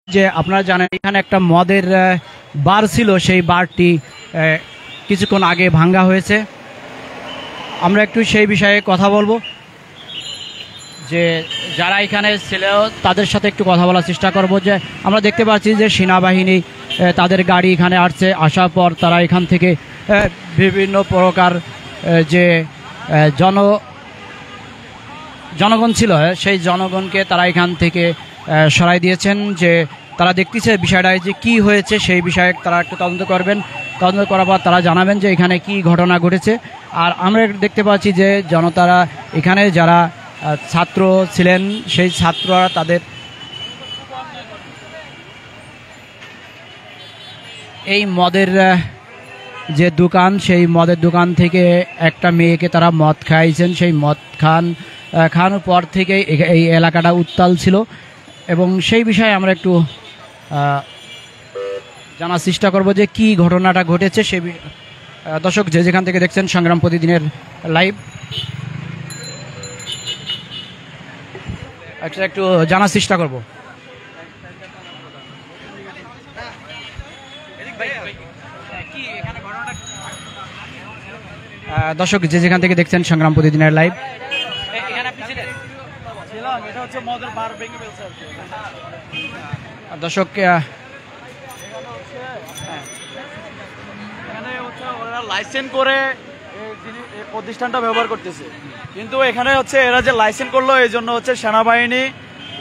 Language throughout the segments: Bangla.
যে আপনারা জানেন এখানে একটা মদের বার ছিল, সেই বারটি কিছুক্ষণ আগে ভাঙ্গা হয়েছে। আমরা একটু সেই বিষয়ে কথা বলবো, যে যারা এখানে ছিল তাদের সাথে একটু কথা বলার চেষ্টা করব। যে আমরা দেখতে পাচ্ছি যে সেনাবাহিনী তাদের গাড়ি এখানে আসছে, আসার পর তারা এখান থেকে বিভিন্ন প্রকার যে জনগণ ছিল সেই জনগণকে তারা এখান থেকে সরাই দিয়েছেন। যে তারা দেখতেছে বিষয়টা যে কি হয়েছে সেই বিষয়ে তারা একটু তদন্ত করবেন, তদন্ত করার পর তারা জানাবেন যে এখানে কি ঘটনা ঘটেছে। আর আমরা দেখতে পাচ্ছি যে জনতারা এখানে যারা ছাত্র ছিলেন সেই ছাত্ররা তাদের এই মদের যে দোকান, সেই মদের দোকান থেকে একটা মেয়েকে তারা মদ খাইয়েছেন। সেই মদ খাওয়ানোর পর থেকে এই এলাকাটা উত্তাল ছিল, এবং সেই বিষয়ে আমরা একটু জানার চেষ্টা করব যে কি ঘটনাটা ঘটেছে। সে দর্শক যে যেখান থেকে দেখছেন সংগ্রাম প্রতিদিনের লাইভ, একটু জানার চেষ্টা করব। দর্শক যে যেখান থেকে দেখছেন সংগ্রাম প্রতিদিনের লাইভ, দর্শক লাইসেন্স করে প্রতিষ্ঠানটা ব্যবহার করতেছে, কিন্তু এখানে হচ্ছে এরা যে লাইসেন্স করলো এই জন্য হচ্ছে সেনাবাহিনী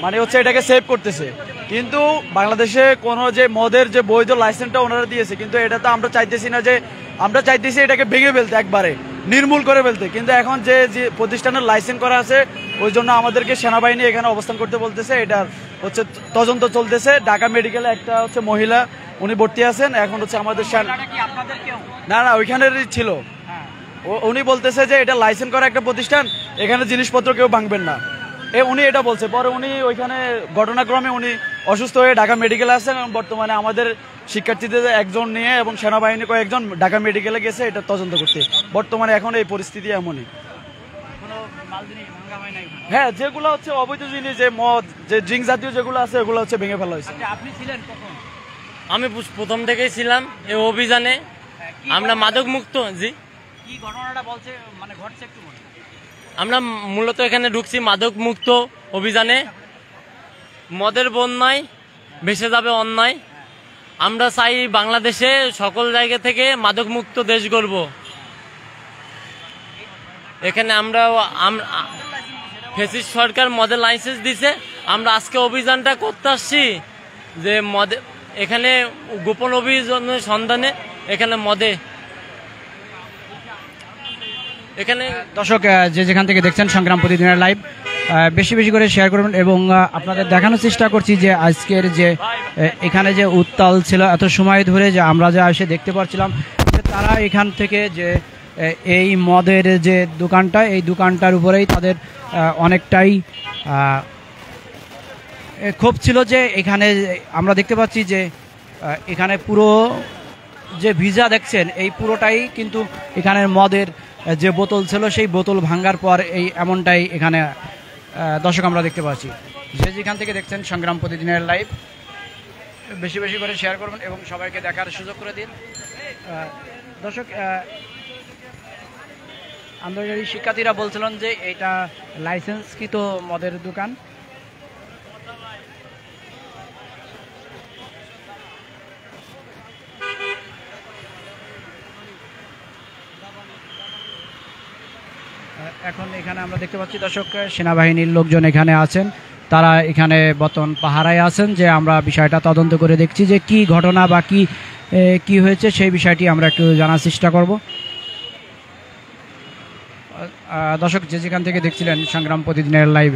মানে হচ্ছে এটাকে সেভ করতেছে। কিন্তু বাংলাদেশে কোনো যে মদের যে বৈধ লাইসেন্সটা ওনারা দিয়েছে, কিন্তু এটা তো আমরা চাইতেছি না, যে আমরা চাইতেছি এটাকে ভেঙে ফেলতে, একবারে নির্মূল করে ফেলতে। কিন্তু এখন যে প্রতিষ্ঠানের লাইসেন্স করা আছে ওই জন্য আমাদেরকে সেনাবাহিনী এখানে অবস্থান করতে বলতেছে। এটার হচ্ছে তদন্ত চলতেছে। ঢাকা মেডিকেলে একটা হচ্ছে মহিলা উনি ভর্তি আছেন। এখন হচ্ছে আমাদের না ওইখানেরই ছিল। উনি বলতেছে যে এটা লাইসেন্স করা একটা প্রতিষ্ঠান, এখানে জিনিসপত্র কেউ ভাঙবেন না, উনি এটা বলছে। পরে উনি ওইখানে ঘটনাক্রমে উনি অসুস্থ হয়ে ঢাকা মেডিকেলে আসছেন, এবং বর্তমানে আমাদের শিক্ষার্থীদের একজন নিয়ে এবং সেনাবাহিনী কয়েকজন ঢাকা মেডিকেলে গেছে এটা তদন্ত করতে। বর্তমানে এখন এই পরিস্থিতি এমনই। হ্যাঁ, যেগুলো হচ্ছে অবৈধ জিনিস, যে মদ, যে ড্রিঙ্ক জাতীয় যেগুলো আছে ওগুলো হচ্ছে ভেঙে ফেলা হয়েছে। আপনি ছিলেন কখন? আমি প্রথম থেকেই ছিলাম এই অভিযানে। আমরা মাদক মুক্ত। জি, কি ঘটনাটা বলছে মানে ঘটছে একটু বলুন। আমরা মূলত এখানে ঢুকছি মাদক মুক্ত অভিযানে। মদের বন্যায় ভেসে যাবে অন্যায়। আমরা চাই বাংলাদেশে সকল জায়গা থেকে মাদক মুক্ত দেশ গড়ব। এখানে আমরা ফ্যাসিস্ট সরকার মদের লাইসেন্স দিছে। আমরা আজকে অভিযানটা করতে আসছি যে মদে এখানে গোপন অভিযানের সন্ধানে এখানে মদে এখানে দর্শক যে যেখান থেকে দেখছেন সংগ্রাম প্রতিদিনের লাইভ বেশি বেশি করে শেয়ার করবেন, এবং আপনাদের দেখানোর চেষ্টা করছি যে আজকের যে এখানে যে উত্তাল ছিল এত সময় ধরে, যে আমরা যা এসে দেখতে পাচ্ছিলাম যে তারা এখান থেকে যে এই মদের যে দোকানটা, এই দোকানটার উপরেই তাদের অনেকটাই ক্ষোভ ছিল। যে এখানে আমরা দেখতে পাচ্ছি যে এখানে পুরো যে ভিজা দেখছেন এই পুরোটাই কিন্তু এখানের মদের যে বোতল ছিল, সেই বোতল ভাঙ্গার পর এই এমনটাই এখানে দর্শক আমরা দেখতে পাচ্ছি। যে যেখান থেকে দেখছেন সংগ্রাম প্রতিদিনের লাইভ বেশি বেশি করে শেয়ার করবেন এবং সবাইকে দেখার সুযোগ করে দিন। দর্শক আন্দোলনকারী শিক্ষার্থীরা বলছিলেন যে এটা লাইসেন্সকৃত মদের দোকান। এখন এখানে আমরা দেখতে পাচ্ছি দর্শক সেনাবাহিনীর লোকজন এখানে আছেন, তারা এখানে বর্তমান পাহারায় আছেন। যে আমরা বিষয়টা তদন্ত করে দেখছি যে কি ঘটনা বা কি হয়েছে সেই বিষয়টি আমরা একটু জানার চেষ্টা করব। দর্শক যে যেখান থেকে দেখছিলেন সংগ্রাম প্রতিদিনের লাইভ।